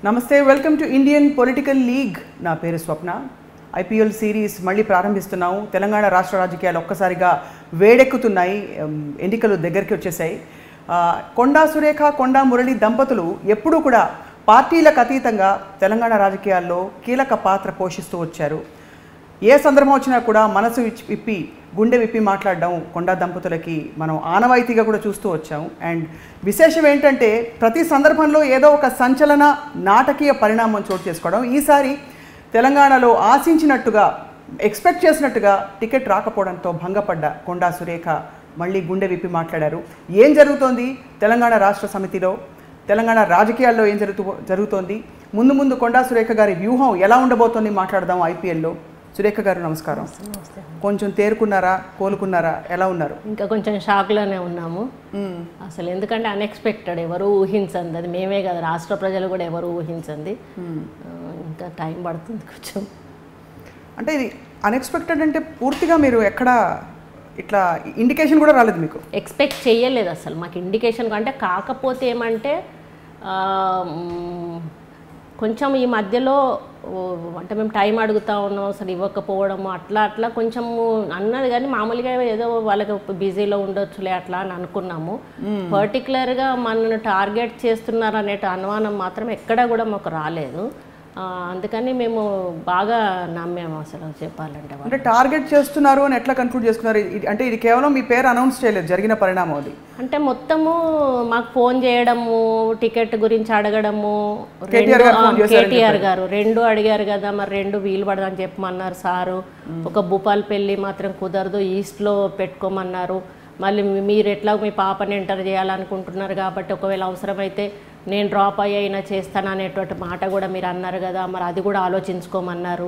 నమస్తే, welcome to Indian political league. నా పేరు స్వప్న. ఐపీఎల్ సిరీస్ మళ్ళీ ప్రారంభిస్తున్నాము. తెలంగాణ రాష్ట్ర రాజకీయాలు ఒక్కసారిగా వేడెక్కుతున్నాయి. ఎన్నికలు దగ్గరికి వచ్చేసాయి. కొండా సురేఖ, కొండా మురళి దంపతులు ఎప్పుడూ కూడా పార్టీలకు అతీతంగా తెలంగాణ రాజకీయాల్లో కీలక పాత్ర పోషిస్తూ వచ్చారు. ఏ సందర్భం వచ్చినా కూడా మనసు విప్పి గుండె విప్పి మాట్లాడడం కొండా దంపతులకి మనం ఆనవాయితీగా కూడా చూస్తూ వచ్చాము. అండ్ విశేషం ఏంటంటే ప్రతి సందర్భంలో ఏదో ఒక సంచలన నాటకీయ పరిణామం చోటు చేసుకోవడం. ఈసారి తెలంగాణలో ఆశించినట్టుగా ఎక్స్పెక్ట్ చేసినట్టుగా టికెట్ రాకపోవడంతో భంగపడ్డ కొండా సురేఖ మళ్ళీ గుండె విప్పి మాట్లాడారు. ఏం జరుగుతోంది తెలంగాణ రాష్ట్ర సమితిలో, తెలంగాణ రాజకీయాల్లో ఏం జరుగుతోంది, ముందు కొండా సురేఖ గారి వ్యూహం ఎలా ఉండబోతోంది మాట్లాడదాం ఐపీఎల్లో. సురేఖ గారు నమస్కారం. కొంచెం తేరుకున్నారా, కోలుకున్నారా, ఎలా ఉన్నారు? ఇంకా కొంచెం షాక్లోనే ఉన్నాము అసలు. ఎందుకంటే అన్ఎక్స్పెక్టెడ్, ఎవరు ఊహించండి. అది మేమే కదా, రాష్ట్ర ప్రజలు కూడా ఎవరు ఊహించండి. ఇంకా టైం పడుతుంది కొంచెం. అంటే ఇది అన్ఎక్స్పెక్టెడ్ అంటే పూర్తిగా మీరు ఎక్కడ ఇట్లా ఇండికేషన్ కూడా రాలేదు మీకు? ఎక్స్పెక్ట్ చేయలేదు అసలు మాకు ఇండికేషన్. అంటే కాకపోతే ఏమంటే కొంచెం ఈ మధ్యలో అంటే మేము టైం అడుగుతూ ఉన్నాం, అసలు ఇవ్వకపోవడము అట్లా కొంచెము అన్నది. కానీ మామూలుగా ఏదో వాళ్ళకి బిజీలో ఉండొచ్చులే అట్లా అని అనుకున్నాము. పర్టికులర్గా మనల్ని టార్గెట్ చేస్తున్నారు అనే అనుమానం మాత్రం ఎక్కడా కూడా మాకు రాలేదు. అందుకని మేము బాగా నమ్మాము అసలు చెప్పాలంటే. అంటే టార్గెట్ చేస్తున్నారు అని ఎట్లా కన్క్లూడ్ చేసుకున్నారు? అంటే ఇది కేవలం మీ పేరు అనౌన్స్ చేయలేదు, జరిగిన పరిణామం అది. అంటే మొత్తము మాకు ఫోన్ చేయడము, టికెట్ గురించి అడగడము, కేటీఆర్ గారు 2 అడిగారు కదా, మరి 2 వీలు పడదని చెప్పమన్నారు సారు. ఒక భూపాలపల్లి మాత్రం కుదరదు, ఈస్ట్లో పెట్టుకోమన్నారు. మళ్ళీ మీరు ఎట్లా మీ పాపని ఎంటర్ చేయాలనుకుంటున్నారు కాబట్టి ఒకవేళ అవసరమైతే నేను డ్రాప్ అయినా చేస్తాను అనేటువంటి మాట కూడా మీరు అన్నారు కదా, మరి అది కూడా ఆలోచించుకోమన్నారు.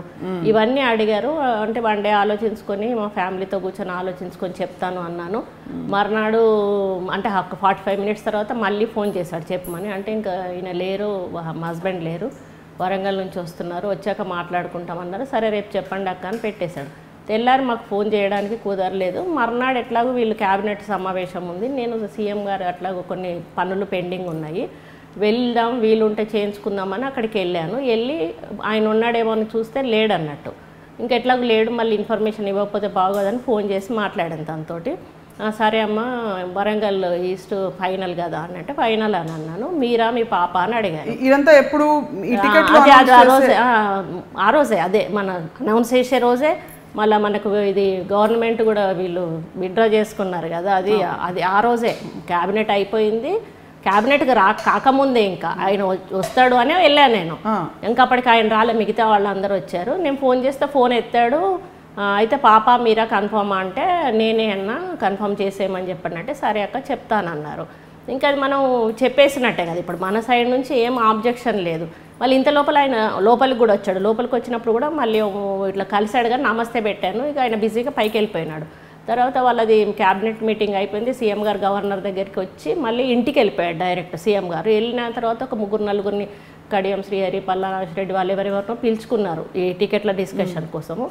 ఇవన్నీ అడిగారు. అంటే 1 డే ఆలోచించుకొని మా ఫ్యామిలీతో కూర్చొని ఆలోచించుకొని చెప్తాను అన్నాను. మర్నాడు అంటే 45 మినిట్స్ తర్వాత మళ్ళీ ఫోన్ చేశాడు చెప్పమని. అంటే ఇంకా ఈయన లేరు, మా హస్బెండ్ లేరు, వరంగల్ నుంచి వస్తున్నారు, వచ్చాక మాట్లాడుకుంటామన్నారు. సరే రేపు చెప్పండి అక్క అని పెట్టేశాడు. తెల్లారి మాకు ఫోన్ చేయడానికి కుదరలేదు. మర్నాడు ఎట్లాగో వీళ్ళు క్యాబినెట్ సమావేశం ఉంది, నేను సీఎం గారు అట్లాగో కొన్ని పనులు పెండింగ్ ఉన్నాయి, వెళ్దాం వీలుంటే చేయించుకుందామని అక్కడికి వెళ్ళాను. వెళ్ళి ఆయన ఉన్నాడేమో అని చూస్తే లేడన్నట్టు. ఇంకెట్లాగో లేడు, మళ్ళీ ఇన్ఫర్మేషన్ ఇవ్వకపోతే బాగోదని ఫోన్ చేసి మాట్లాడాను తనతోటి. సరే అమ్మ వరంగల్ ఈస్ట్ ఫైనల్ కదా అన్నట్టు. ఫైనల్ అని అన్నాను. మీరా మీ పాప అని అడిగాను. ఇదంతా ఎప్పుడు ఆ రోజే అదే మన అనౌన్స్ చేసే రోజే. మళ్ళీ మనకు ఇది గవర్నమెంట్ కూడా వీళ్ళు విత్డ్రా చేసుకున్నారు కదా, అది ఆ రోజే క్యాబినెట్ అయిపోయింది. క్యాబినెట్కి కాకముందే ఇంకా ఆయన వస్తాడు అనే వెళ్ళాను నేను. ఇంకా అప్పటికి ఆయన రాలే, మిగతా వాళ్ళందరూ వచ్చారు. నేను ఫోన్ చేస్తే ఫోన్ ఎత్తాడు. అయితే పాప మీరా కన్ఫర్మ్ అంటే నేనే అన్నా కన్ఫర్మ్ చేసేయమని చెప్పండి. సరే అక్క చెప్తానన్నారు. ఇంకా అది మనం చెప్పేసినట్టే కదా, ఇప్పుడు మన సైడ్ నుంచి ఏం ఆబ్జెక్షన్ లేదు. మళ్ళీ ఇంత లోపల ఆయన లోపలికి కూడా వచ్చాడు. లోపలికి వచ్చినప్పుడు కూడా మళ్ళీ ఇట్లా కలిసాడు కానీ నమస్తే పెట్టాను. ఇక ఆయన బిజీగా పైకి వెళ్ళిపోయినాడు. తర్వాత వాళ్ళది క్యాబినెట్ మీటింగ్ అయిపోయింది. సీఎం గారు గవర్నర్ దగ్గరికి వచ్చి మళ్ళీ ఇంటికి వెళ్ళిపోయాడు డైరెక్ట్. సీఎం గారు వెళ్ళిన తర్వాత ఒక 3-4 కడియం శ్రీహరి, పల్లా రెడ్డి వాళ్ళు ఎవరెవరినో పిలుచుకున్నారు ఈ టికెట్ల డిస్కషన్ కోసము.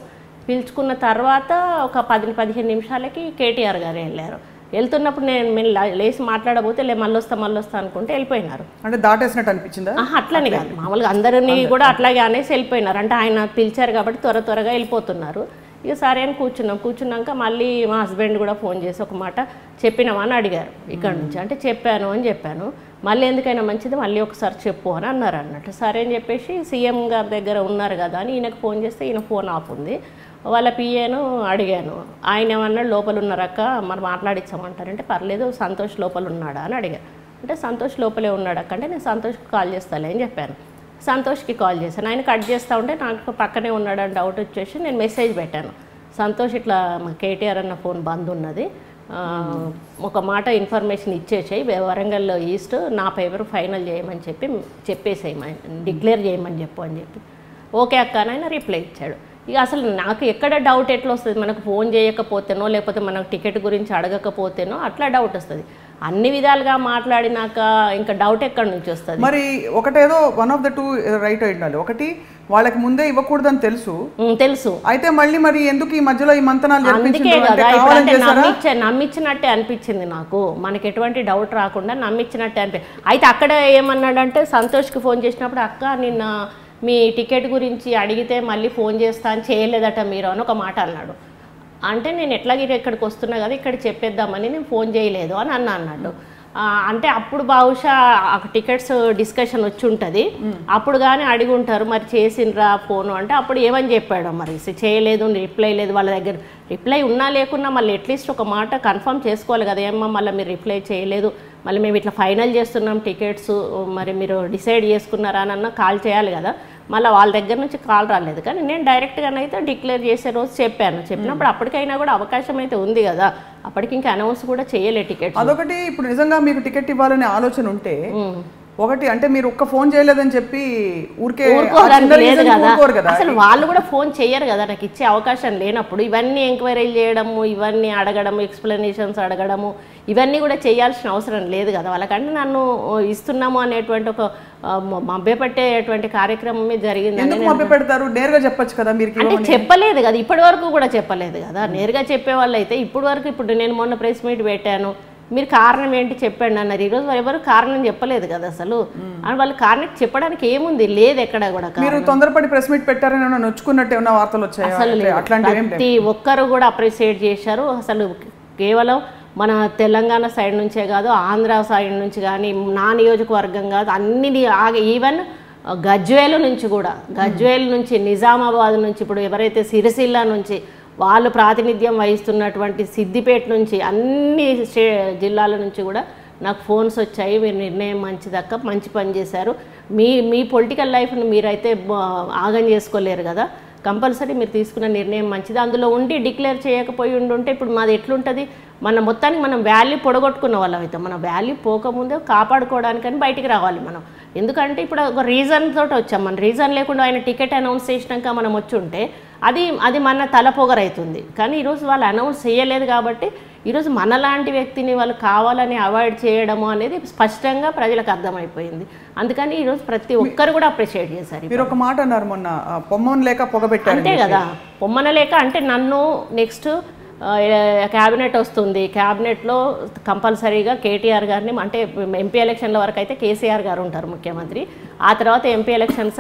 పిలుచుకున్న తర్వాత ఒక 10-15 నిమిషాలకి కేటీఆర్ గారు వెళ్ళారు. వెళ్తున్నప్పుడు నేను లేచి మాట్లాడబోతే మళ్ళీ వస్తా అనుకుంటే వెళ్ళిపోయినారు. అంటే దాటేసినట్టు అనిపించిందా? అట్లనే కాదు, మామూలుగా అందరినీ కూడా అట్లాగే అనేసి వెళ్ళిపోయినారు. అంటే ఆయన పిలిచారు కాబట్టి త్వరగా వెళ్ళిపోతున్నారు. ఇక సరే అని కూర్చున్నాక మళ్ళీ మా హస్బెండ్ కూడా ఫోన్ చేసి ఒక మాట చెప్పినామా అని అడిగారు ఇక్కడ నుంచి. అంటే చెప్పాను అని చెప్పాను. మళ్ళీ ఎందుకైనా మంచిది మళ్ళీ ఒకసారి చెప్పు అని అన్నారు అన్నట్టు. సరే అని చెప్పేసి సీఎం గారి దగ్గర ఉన్నారు కదా అని ఈయనకు ఫోన్ చేస్తే ఈయన ఫోన్ ఆఫ్ ఉంది. వాళ్ళ పిఏను అడిగాను. ఆయన ఏమన్నాడు, లోపల ఉన్నారక్క మరి మాట్లాడించామంటారంటే పర్లేదు సంతోష్ లోపల ఉన్నాడా అని అడిగాను. అంటే సంతోష్ లోపలే ఉన్నాడు అక్క అంటే నేను సంతోష్కి కాల్ చేస్తాలే అని చెప్పాను. సంతోష్కి కాల్ చేశాను. ఆయన కట్ చేస్తూ ఉంటే నాకు పక్కనే ఉన్నాడని డౌట్ వచ్చేసి నేను మెసేజ్ పెట్టాను. సంతోష్ ఇట్లా కేటీఆర్ అన్న ఫోన్ బంద్ ఉన్నది, ఒక మాట ఇన్ఫర్మేషన్ ఇచ్చేసేయి, వరంగల్లో ఈస్ట్ నా పేపర్ ఫైనల్ చేయమని చెప్పేసేయమని డిక్లేర్ చేయమని చెప్పు అని చెప్పి ఓకే అక్క అని ఆయన రిప్లై ఇచ్చాడు. ఇక అసలు నాకు ఎక్కడ డౌట్ ఎట్లా వస్తుంది, మనకు ఫోన్ చేయకపోతేనో లేకపోతే మనకు టికెట్ గురించి అడగకపోతేనో అట్లా డౌట్ వస్తుంది. అన్ని విధాలుగా మాట్లాడినాక ఇంకా డౌట్ ఎక్కడి నుంచి వస్తుంది? మరి ఒకటేదో 1 of the 2 రైట్ అయి ఉండాలి. ఒకటి వాళ్ళకి ముందే ఇవ్వకూడదని తెలుసు తెలుసు. అయితే మళ్ళీ మరి ఎందుకు ఈ మధ్యలో ఈ మంతనాలు అందుకే కదా నమ్మించినట్టే అనిపించింది నాకు. మనకి ఎటువంటి డౌట్ రాకుండా నమ్మించినట్టే అయితే అక్కడ ఏమన్నాడంటే సంతోష్కి ఫోన్ చేసినప్పుడు అక్క నిన్న మీ టికెట్ గురించి అడిగితే మళ్ళీ ఫోన్ చేస్తా అని చేయలేదట మీరు అని ఒక మాట అన్నాడు. అంటే నేను ఎట్లాగే ఇక్కడికి వస్తున్నా కదా ఇక్కడ చెప్పేద్దామని నేను ఫోన్ చేయలేదు అని అన్నాడు. అంటే అప్పుడు బహుశా టికెట్స్ డిస్కషన్ వచ్చి ఉంటుంది, అప్పుడు కానీ అడిగి ఉంటారు మరి చేసిండ్రా ఫోను అంటే అప్పుడు ఏమని చెప్పాడు మరి చేయలేదు రిప్లై లేదు. వాళ్ళ దగ్గర రిప్లై ఉన్నా లేకున్నా మళ్ళీ అట్లీస్ట్ ఒక మాట కన్ఫర్మ్ చేసుకోవాలి కదా, ఏమో మళ్ళీ మీరు రిప్లై చేయలేదు మళ్ళీ మేము ఇట్లా ఫైనల్ చేస్తున్నాం టికెట్స్ మరి మీరు డిసైడ్ చేసుకున్నారా అని కాల్ చేయాలి కదా. మళ్ళీ వాళ్ళ దగ్గర నుంచి కాల్ రాలేదు. కానీ నేను డైరెక్ట్గానైతే డిక్లేర్ చేసే రోజు చెప్పినప్పుడు అప్పటికైనా కూడా అవకాశం అయితే ఉంది కదా, అప్పటికి ఇంకా అనౌన్స్ కూడా చేయలే టికెట్. అదొకటి ఇప్పుడు నిజంగా మీకు టికెట్ ఇవ్వాలనే ఆలోచన ఉంటే ఒకటి అంటే మీరు ఒక్క ఫోన్ చేయలేదని చెప్పి ఊరికే అసలు వాళ్ళు కూడా ఫోన్ చెయ్యరు కదా నాకు ఇచ్చే అవకాశం లేనప్పుడు. ఇవన్నీ ఎంక్వైరీలు చేయడము, ఇవన్నీ అడగడము, ఎక్స్ప్లెనేషన్స్ అడగడము, ఇవన్నీ కూడా చేయాల్సిన అవసరం లేదు కదా వాళ్ళకంటే. నన్ను ఇస్తున్నాము అనేటువంటి ఒక మభ్యపెట్టేటువంటి కార్యక్రమమే జరిగింది. నేరుగా చెప్పొచ్చు కదా మీరు, అంటే చెప్పలేదు కదా ఇప్పటి వరకు కూడా చెప్పలేదు కదా. నేరుగా చెప్పే వాళ్ళు అయితే ఇప్పటి వరకు ఇప్పుడు నేను మొన్న ప్రెస్ మీట్ పెట్టాను మీరు కారణం ఏంటి చెప్పండి అన్నారు. ఈరోజు ఎవరు కారణం చెప్పలేదు కదా అసలు. అని వాళ్ళు కారణం చెప్పడానికి ఏముంది లేదు ఎక్కడ కూడా. మీరు తొందరపడి ప్రెస్ మీట్ పెట్టారని నొచ్చుకున్నట్టు ఏమన్నా వార్తలు వచ్చాయి? అసలు ప్రతి ఒక్కరు కూడా అప్రిషియేట్ చేశారు. అసలు కేవలం మన తెలంగాణ సైడ్ నుంచే కాదు ఆంధ్ర సైడ్ నుంచి కానీ నా నియోజకవర్గం కాదు అన్ని ఈవెన్ గజ్వేల్ నుంచి కూడా, గజ్వేల్ నుంచి నిజామాబాద్ నుంచి ఇప్పుడు ఎవరైతే సిరిసిల్ల నుంచి వాళ్ళు ప్రాతినిధ్యం వహిస్తున్నటువంటి సిద్దిపేట నుంచి అన్ని జిల్లాల నుంచి కూడా నాకు ఫోన్స్ వచ్చాయి. మీరు నిర్ణయం మంచిదక్క, మంచి పని చేశారు, మీ పొలిటికల్ లైఫ్ను మీరైతే ఆగం చేసుకోలేరు కదా, కంపల్సరీ మీరు తీసుకున్న నిర్ణయం మంచిది. అందులో ఉండి డిక్లేర్ చేయకపోయి ఉంటే ఇప్పుడు మాది ఎట్లుంటుంది, మన మొత్తానికి మనం వాల్యూ పొడగొట్టుకున్న వాళ్ళం అయితే మన వాల్యూ పోకముందే కాపాడుకోవడానికని బయటికి రావాలి మనం. ఎందుకంటే ఇప్పుడు ఒక రీజన్ తోటి వచ్చాం, మన రీజన్ లేకుండా ఆయన టికెట్ అనౌన్స్ చేసినాక మనం వచ్చి ఉంటే అది మన తలపోగరైతుంది. కానీ ఈరోజు వాళ్ళు అనౌన్స్ చేయలేదు కాబట్టి ఈరోజు మనలాంటి వ్యక్తిని వాళ్ళు కావాలని అవాయిడ్ చేయడము అనేది స్పష్టంగా ప్రజలకు అర్థమైపోయింది. అందుకని ఈరోజు ప్రతి ఒక్కరు కూడా అప్రిషియేట్ చేశారు. మీరు ఒక మాట అన్నారు మొన్న, పొమ్మన లేక పొగబెట్టారు అంతే కదా. పొమ్మన లేక అంటే నన్ను నెక్స్ట్ క్యాబినెట్ వస్తుంది, క్యాబినెట్లో కంపల్సరీగా కేటీఆర్ గారిని అంటే ఎంపీ ఎలక్షన్ల వరకు అయితే కేసీఆర్ గారు ఉంటారు ముఖ్యమంత్రి, ఆ తర్వాత ఎంపీ ఎలక్షన్స్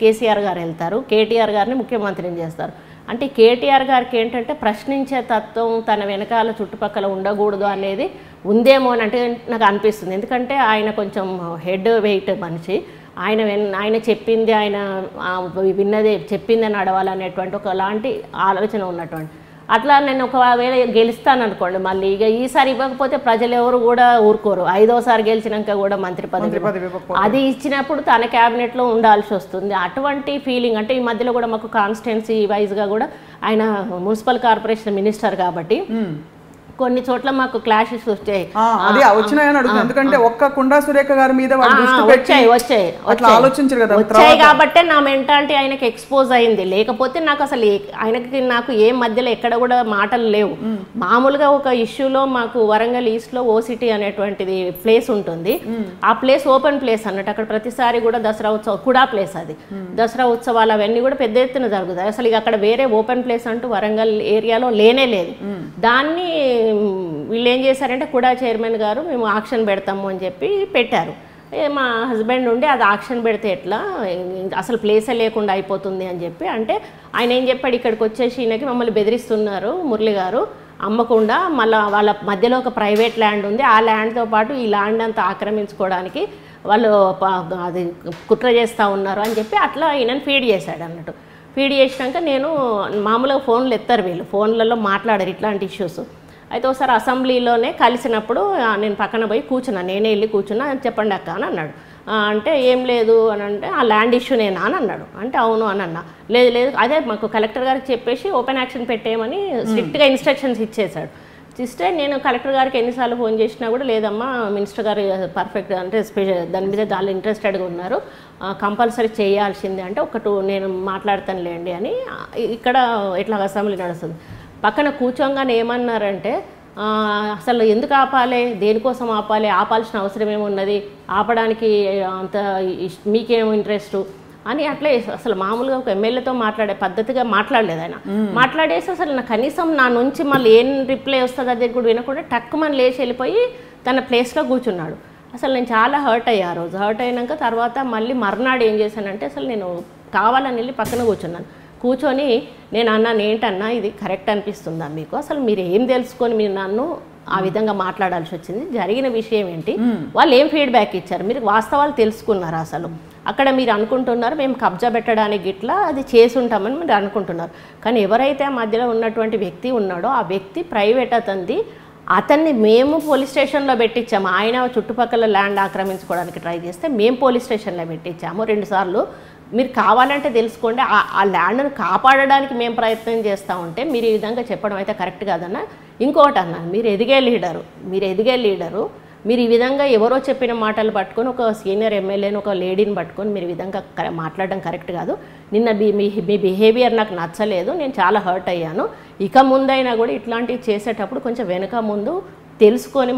కేసీఆర్ గారు వెళ్తారు, కేటీఆర్ గారిని ముఖ్యమంత్రిని చేస్తారు. అంటే కేటీఆర్ గారికి ఏంటంటే ప్రశ్నించే తత్వం తన వెనకాల చుట్టుపక్కల ఉండకూడదు అనేది ఉందేమో అని అంటే నాకు అనిపిస్తుంది. ఎందుకంటే ఆయన కొంచెం హెడ్ వెయిట్ మనిషి, ఆయన చెప్పింది ఆయన విన్నదే చెప్పింది అని నడవాలనేటువంటి ఒకలాంటి ఆలోచన ఉన్నటువంటి. అట్లా నేను ఒకవేళ గెలుస్తాను అనుకోండి మళ్ళీ ఇక ఈసారి ఇవ్వకపోతే ప్రజలు ఎవరు కూడా ఊరుకోరు, 5వసారి గెలిచినాక కూడా మంత్రి పదవి అది ఇచ్చినప్పుడు తన క్యాబినెట్లో ఉండాల్సి వస్తుంది. అటువంటి ఫీలింగ్ అంటే ఈ మధ్యలో కూడా మాకు కాన్స్టిట్యున్సీ వైజ్గా కూడా ఆయన మున్సిపల్ కార్పొరేషన్ మినిస్టర్ కాబట్టి కొన్ని చోట్ల మాకు క్లాషెస్ వచ్చాయి. ఎందుకంటే ఒక్క కుండా సురేఖ గారి మీద వచ్చాయి కాబట్టి నా మెంటాలిటీ ఆయనకి ఎక్స్పోజ్ అయింది. లేకపోతే నాకు అసలు నాకు ఏ మధ్యలో ఎక్కడ కూడా మాటలు లేవు. మామూలుగా ఒక ఇష్యూలో మాకు వరంగల్ ఈస్ట్ లో ఓసిటీ అనేటువంటిది ప్లేస్ ఉంటుంది, ఆ ప్లేస్ ఓపెన్ ప్లేస్ అన్నట్టు. అక్కడ ప్రతిసారి కూడా దసరా ఉత్సవం కూడా ప్లేస్, అది దసరా ఉత్సవాలు అవన్నీ కూడా పెద్ద ఎత్తున జరుగుతాయి. అసలు అక్కడ వేరే ఓపెన్ ప్లేస్ అంటూ వరంగల్ ఏరియాలో లేనే లేదు. దాన్ని వీళ్ళు ఏం చేశారంటే కూడా చైర్మన్ గారు మేము ఆక్షన్ పెడతాము అని చెప్పి పెట్టారు. మా హస్బెండ్ ఉండి అది ఆక్షన్ పెడితే ఎట్లా అసలు ప్లేసే లేకుండా అయిపోతుంది అని చెప్పి అంటే ఆయన ఏం చెప్పాడు, ఇక్కడికి వచ్చేసి ఈయనకి మమ్మల్ని బెదిరిస్తున్నారు మురళి గారు, అమ్మకుండా మళ్ళీ వాళ్ళ మధ్యలో ఒక ప్రైవేట్ ల్యాండ్ ఉంది, ఆ ల్యాండ్తో పాటు ఈ ల్యాండ్ అంతా ఆక్రమించుకోవడానికి వాళ్ళు అది కుట్ర చేస్తూ ఉన్నారు అని చెప్పి అట్లా ఈయనని ఫీడ్ చేశాడు అన్నట్టు. ఫీడ్ చేసినాక నేను మామూలుగా ఫోన్లు ఎత్తారు, వీళ్ళు ఫోన్లలో మాట్లాడారు ఇట్లాంటి ఇష్యూస్. అయితే ఒకసారి అసెంబ్లీలోనే కలిసినప్పుడు నేను పక్కన పోయి కూర్చున్నా, నేనే వెళ్ళి కూర్చున్నా, చెప్పండి అక్క అని అన్నాడు. అంటే ఏం లేదు అని అంటే ఆ ల్యాండ్ ఇష్యూనేనా అని అన్నాడు. అంటే అవును అని అన్నా. లేదు అదే మాకు కలెక్టర్ గారికి చెప్పేసి ఓపెన్ యాక్షన్ పెట్టేయమని స్ట్రిక్ట్గా ఇన్స్ట్రక్షన్స్ ఇచ్చేశాడు. ఇస్తే నేను కలెక్టర్ గారికి ఎన్నిసార్లు ఫోన్ చేసినా కూడా లేదమ్మా మినిస్టర్ గారు పర్ఫెక్ట్ అంటే దాని మీద చాలా ఇంట్రెస్టెడ్గా ఉన్నారు, కంపల్సరీ చేయాల్సిందే అంటే నేను మాట్లాడతానులేండి అని. ఇక్కడ ఇట్లా అసెంబ్లీ నడుస్తుంది. పక్కన కూర్చోగానే ఏమన్నారంటే అసలు ఎందుకు ఆపాలి, దేనికోసం ఆపాలి, ఆపాల్సిన అవసరం ఏమున్నది, ఆపడానికి అంత మీకేమో ఇంట్రెస్టు, అని అట్లా అసలు మామూలుగా ఒక ఎమ్మెల్యేతో మాట్లాడే పద్ధతిగా మాట్లాడలేదు ఆయన. మాట్లాడేసి అసలు నా కనీసం నా నుంచి మళ్ళీ ఏం రిప్లై వస్తుంది అది కూడా వినకుండా టక్కుమని లేచి వెళ్ళిపోయి తన ప్లేస్లో కూర్చున్నాడు. అసలు నేను చాలా హర్ట్ అయ్యా ఆ రోజు. హర్ట్ అయినాక తర్వాత మళ్ళీ మర్నాడు ఏం చేశానంటే అసలు నేను కావాలని వెళ్ళి పక్కన కూర్చున్నాను. కూర్చొని నేను అన్నాను, ఏంటన్నా ఇది కరెక్ట్ అనిపిస్తుందా మీకు? అసలు మీరు ఏం తెలుసుకొని మీరు నన్ను ఆ విధంగా మాట్లాడాల్సి వచ్చింది? జరిగిన విషయం ఏంటి? వాళ్ళు ఏం ఫీడ్బ్యాక్ ఇచ్చారు? మీరు వాస్తవాలు తెలుసుకున్నారు? అసలు అక్కడ మీరు అనుకుంటున్నారు మేము కబ్జా పెట్టడానికి ఇట్లా అది చేసి ఉంటామని మీరు అనుకుంటున్నారు. కానీ ఎవరైతే ఆ మధ్యలో ఉన్నటువంటి వ్యక్తి ఉన్నాడో ఆ వ్యక్తి ప్రైవేట్ అతన్ని మేము పోలీస్ స్టేషన్లో పెట్టించాము. ఆయన చుట్టుపక్కల ల్యాండ్ ఆక్రమించుకోవడానికి ట్రై చేస్తే మేము పోలీస్ స్టేషన్లో పెట్టించాము 2 సార్లు. మీరు కావాలంటే తెలుసుకోండి, ఆ ల్యాండ్ను కాపాడడానికి మేము ప్రయత్నం చేస్తూ ఉంటే మీరు ఈ విధంగా చెప్పడం అయితే కరెక్ట్ కాదన్న. ఇంకోటి అన్నాను, మీరు ఎదిగే లీడరు మీరు ఈ విధంగా ఎవరో చెప్పిన మాటలు పట్టుకొని ఒక సీనియర్ ఎమ్మెల్యేని ఒక లేడీని పట్టుకొని మీరు ఈ విధంగా మాట్లాడడం కరెక్ట్ కాదు. నిన్న మీ బిహేవియర్ నాకు నచ్చలేదు, నేను చాలా హర్ట్ అయ్యాను. ఇక ముందైనా కూడా ఇట్లాంటివి చేసేటప్పుడు కొంచెం వెనక ముందు తెలుసుకొని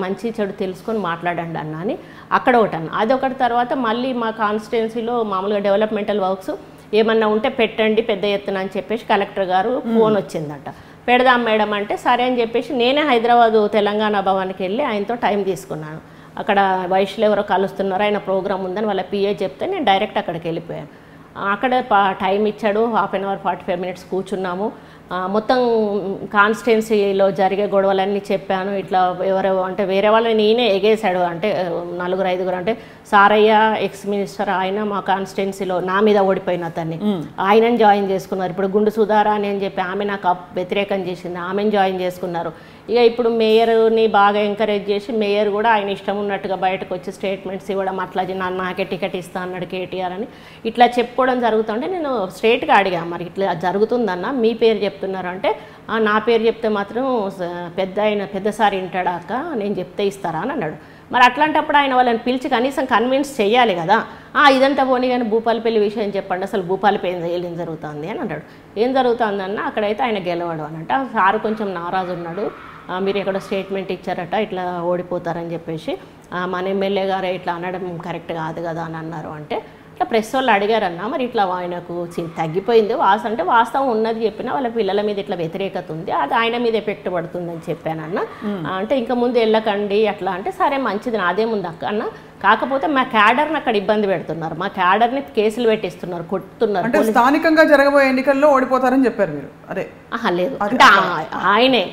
మంచి చెడు తెలుసుకొని మాట్లాడండి అన్న అని అక్కడ ఒకటి అన్న. అదొకటి. తర్వాత మళ్ళీ మా కాన్స్టిట్యున్సీలో మామూలుగా డెవలప్మెంటల్ వర్క్స్ ఏమన్నా ఉంటే పెట్టండి పెద్ద ఎత్తున అని చెప్పేసి కలెక్టర్ గారు ఫోన్ వచ్చిందట. పెడదాం మేడం అంటే సరే అని చెప్పేసి నేనే హైదరాబాదు తెలంగాణ భవన్కి వెళ్ళి ఆయనతో టైం తీసుకున్నాను. అక్కడ వయసులో ఎవరో కలుస్తున్నారు, ఆయన ప్రోగ్రామ్ ఉందని వాళ్ళ పిఏ చెప్తే నేను డైరెక్ట్ అక్కడికి వెళ్ళిపోయాను. అక్కడ టైం ఇచ్చాడు, 1/2 అవర్ 45 మినిట్స్ కూర్చున్నాము. మొత్తం కాన్స్టిట్యున్సీలో జరిగే గొడవలన్నీ చెప్పాను. ఇట్లా ఎవరో అంటే వేరే వాళ్ళని నేనే ఎగేశాడు, అంటే 4-5 అంటే సారయ్య ఎక్స్ మినిస్టర్ ఆయన మా కాన్స్టిట్యున్సీలో నా మీద ఓడిపోయిన అతన్ని ఆయనని జాయిన్ చేసుకున్నారు. ఇప్పుడు గుండు సుధారా అని చెప్పి ఆమె నాకు వ్యతిరేకం చేసింది, ఆమెను జాయిన్ చేసుకున్నారు. ఇక ఇప్పుడు మేయర్ని బాగా ఎంకరేజ్ చేసి మేయర్ కూడా ఆయన ఇష్టం ఉన్నట్టుగా బయటకు వచ్చి స్టేట్మెంట్స్ ఇవ్వడం, అట్లా నాకే టికెట్ ఇస్తా అన్నాడు కేటీఆర్ అని ఇట్లా చెప్పుకోవడం జరుగుతుంటే నేను స్ట్రైట్గా అడిగా, మరి ఇట్లా జరుగుతుందన్న మీ పేరు చెప్తున్నారు అంటే నా పేరు చెప్తే మాత్రం పెద్దసారి వింటాడాక నేను చెప్తే ఇస్తారా అని అన్నాడు. మరి అట్లాంటప్పుడు ఆయన వాళ్ళని పిలిచి కనీసం కన్విన్స్ చేయాలి కదా. ఇదంతా పోనీ కానీ భూపాలపల్లి విషయం చెప్పండి, అసలు భూపాలపల్లి ఏం జరుగుతుంది అని అన్నాడు. ఏం జరుగుతుందన్న అక్కడైతే ఆయన గెలవడం అనంట. సారు కొంచెం నారాజు ఉన్నాడు, మీరు ఎక్కడ స్టేట్మెంట్ ఇచ్చారట ఇట్లా ఓడిపోతారని చెప్పేసి మన ఎమ్మెల్యే గారు ఇట్లా అనడం కరెక్ట్ కాదు కదా అని అన్నారు. అంటే ఇట్లా ప్రెస్ వాళ్ళు అడిగారన్న మరి ఇట్లా ఆయనకు తగ్గిపోయింది అంటే వాస్తవం ఉన్నది చెప్పినా వాళ్ళ పిల్లల మీద ఇట్లా వ్యతిరేకత ఉంది, అది ఆయన మీద ఎఫెక్ట్ పడుతుందని చెప్పానన్న. అంటే ఇంకా ముందు వెళ్ళకండి అట్లా అంటే సరే మంచిది నాదేముంది అక్క అన్న, కాకపోతే మా క్యాడర్ని అక్కడ ఇబ్బంది పెడుతున్నారు, మా క్యాడర్ని కేసులు పెట్టిస్తున్నారు, కొట్టుతున్నారు. అంటే స్థానికంగా జరగబోయే ఎన్నికల్లో ఓడిపోతారని చెప్పారు మీరు? అదే లేదు, అంటే ఆయనే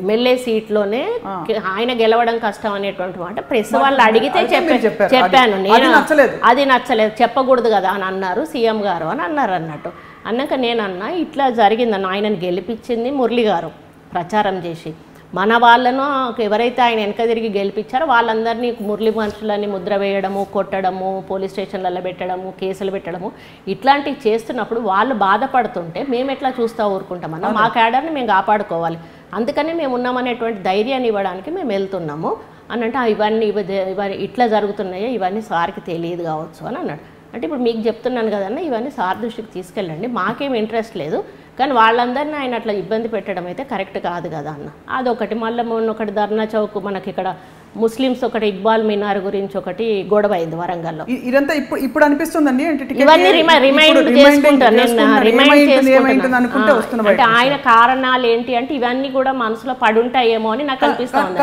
ఎమ్మెల్యే సీట్లోనే ఆయన గెలవడం కష్టం అనేటువంటి మాట ప్రెస్ వాళ్ళు అడిగితే చెప్పాను నేను. అది నచ్చలేదు, చెప్పకూడదు కదా అని అన్నారు సీఎం గారు అని అన్నట్టు. అన్నాక నేనన్నా ఇట్లా జరిగిందన్న, ఆయనను గెలిపించింది మురళి గారు ప్రచారం చేసి, మన వాళ్ళను ఎవరైతే ఆయన వెనక తిరిగి గెలిపించారో వాళ్ళందరినీ మురళి మనుషులని ముద్ర వేయడము, కొట్టడము, పోలీస్ స్టేషన్లలో పెట్టడము, కేసులు పెట్టడము ఇట్లాంటివి చేస్తున్నప్పుడు వాళ్ళు బాధపడుతుంటే మేము ఎట్లా చూస్తూ ఊరుకుంటామన్నా, మా క్యాడర్ని మేము కాపాడుకోవాలి, అందుకనే మేము ఉన్నామనేటువంటి ధైర్యాన్ని ఇవ్వడానికి మేము వెళ్తున్నాము అనంటే ఇవన్నీ ఇట్లా జరుగుతున్నాయో ఇవన్నీ సార్కి తెలియదు కావచ్చు అని అన్నాడు. అంటే ఇప్పుడు మీకు చెప్తున్నాను కదన్నా ఇవన్నీ సార్ దృష్టికి తీసుకెళ్ళండి, మాకేం ఇంట్రెస్ట్ లేదు, కానీ వాళ్ళందరినీ ఆయన అట్లా ఇబ్బంది పెట్టడం అయితే కరెక్ట్ కాదు కదా అన్న. అదొకటి. మళ్ళీ మొన్న ఒకటి ధర్నా చౌక్ మనకి ఇక్కడ ముస్లిమ్స్ ఒకటి ఇక్బాల్ మినార్ గురించి ఒకటి గొడవ అయింది వరంగల్లో. ఇదంతా ఇప్పుడు అనిపిస్తుందండి ఇవన్నీ రిమైండ్ చేసుకుంటాను అంటే ఆయన కారణాలు ఏంటి అంటే ఇవన్నీ కూడా మనసులో పడుంటాయేమో అని నాకు అనిపిస్తుంది.